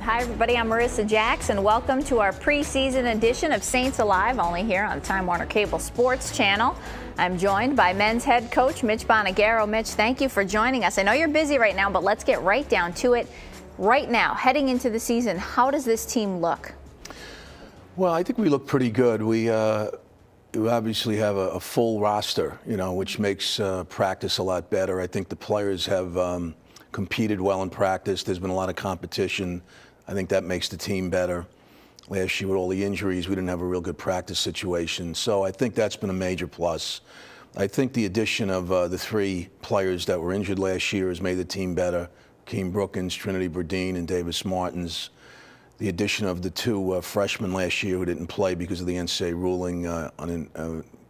Hi, everybody. I'm Marissa Jackson. Welcome to our preseason edition of Saints Alive, only here on Time Warner Cable Sports Channel. I'm joined by men's head coach Mitch Bonagero. Mitch, thank you for joining us. I know you're busy right now, but let's get right down to it. Right now, heading into the season, how does this team look? Well, I think we look pretty good. We obviously have a full roster, which makes practice a lot better. I think the players have competed well in practice. There's been a lot of competition. I think that makes the team better. Last year with all the injuries, we didn't have a real good practice situation. So I think that's been a major plus. I think the addition of the three players that were injured last year has made the team better. Keem Brookins, Trinity Burdine, and Davis Martins. The addition of the two freshmen last year who didn't play because of the NCAA ruling,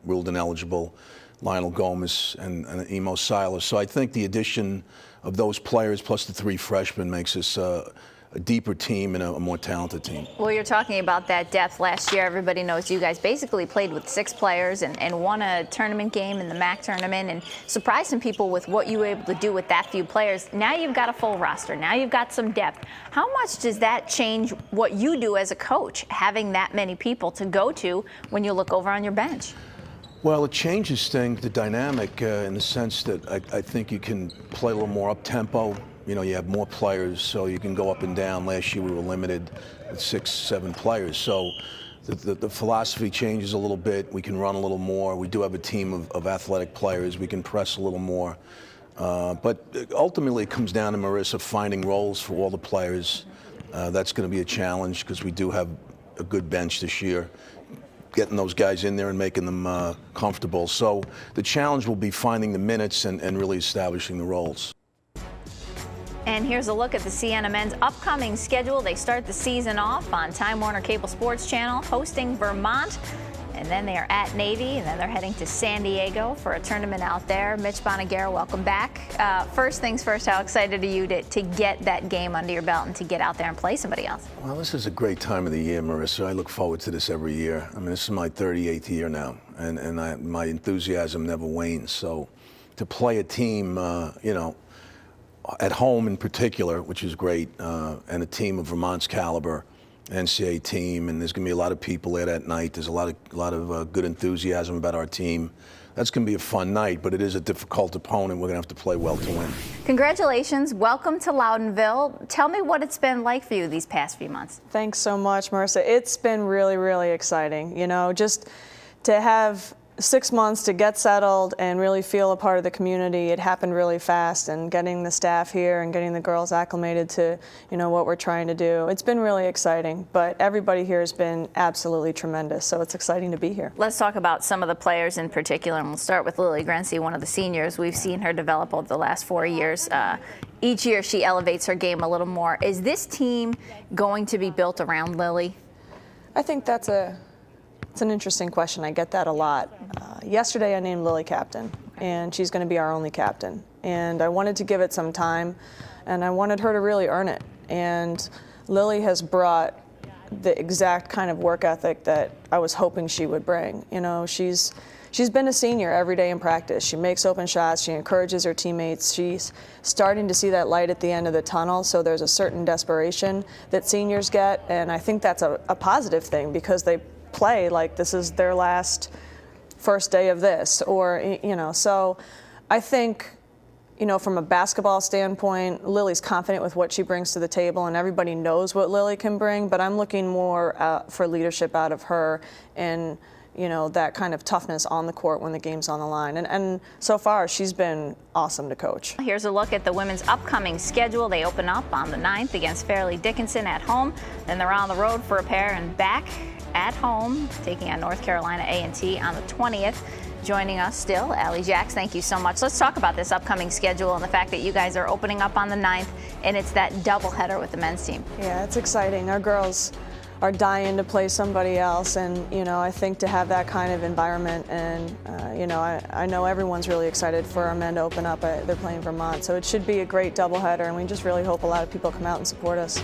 ruled ineligible, Lionel Gomez and Emo Silas. So I think the addition of those players plus the three freshmen makes us a deeper team and a more talented team. Well, you're talking about that depth. Last year, everybody knows you guys basically played with 6 players and won a tournament game in the MAC tournament and surprised some people with what you were able to do with that few players. Now you've got a full roster. Now you've got some depth. How much does that change what you do as a coach, having that many people to go to when you look over on your bench? Well, it changes things, the dynamic, in the sense that I think you can play a little more up-tempo. You have more players, so you can go up and down. Last year we were limited with 6, 7 players. So the philosophy changes a little bit. We can run a little more. We do have a team of athletic players. We can press a little more. But ultimately it comes down to, Marissa, finding roles for all the players. That's going to be a challenge because we do have a good bench this year. Getting those guys in there and making them comfortable. So the challenge will be finding the minutes and really establishing the roles. And here's a look at the Siena men's upcoming schedule. They start the season off on Time Warner Cable Sports Channel, hosting Vermont. And then they are at Navy, and then they're heading to San Diego for a tournament out there. Mitch Bonagero, welcome back. First things first, how excited are you to get that game under your belt and to get out there and play somebody else? Well, this is a great time of the year, Marissa. I look forward to this every year. I mean, this is my 38th year now, and my enthusiasm never wanes. So to play a team, at home in particular, which is great, and a team of Vermont's caliber, NCAA team, and there's going to be a lot of people there that night. There's a lot of good enthusiasm about our team. That's going to be a fun night, but it is a difficult opponent. We're going to have to play well to win. Congratulations. Welcome to Loudonville. Tell me what it's been like for you these past few months. Thanks so much, Marissa. It's been really, really exciting. Just to have 6 months to get settled and really feel a part of the community. It happened really fast, and getting the staff here and getting the girls acclimated to, what we're trying to do. It's been really exciting, but everybody here has been absolutely tremendous, so it's exciting to be here. Let's talk about some of the players in particular, and we'll start with Lily Grency, one of the seniors. We've seen her develop over the last 4 years. Each year she elevates her game a little more. Is this team going to be built around Lily? I think it's an interesting question. I get that a lot. Yesterday I named Lily captain, and she's going to be our only captain. And I wanted to give it some time, and I wanted her to really earn it. And Lily has brought the exact kind of work ethic that I was hoping she would bring. She's been a senior every day in practice. She makes open shots. She encourages her teammates. She's starting to see that light at the end of the tunnel, so there's a certain desperation that seniors get, and I think that's a positive thing because they play like this is their first day of this, or so I think from a basketball standpoint, Lily's confident with what she brings to the table, and everybody knows what Lily can bring, but I'm looking more for leadership out of her and that kind of toughness on the court when the game's on the line. And so far, she's been awesome to coach. Here's a look at the women's upcoming schedule. They open up on the 9th against Fairleigh Dickinson at home. Then they're on the road for a pair and back at home, taking on North Carolina A&T on the 20th. Joining us still, Allie Jacks, thank you so much. Let's talk about this upcoming schedule and the fact that you guys are opening up on the 9th, and it's that doubleheader with the men's team. Yeah, it's exciting. Our girls are dying to play somebody else, and I think to have that kind of environment, and I know everyone's really excited for our men to open up. They're playing Vermont, so it should be a great doubleheader, and we just really hope a lot of people come out and support us.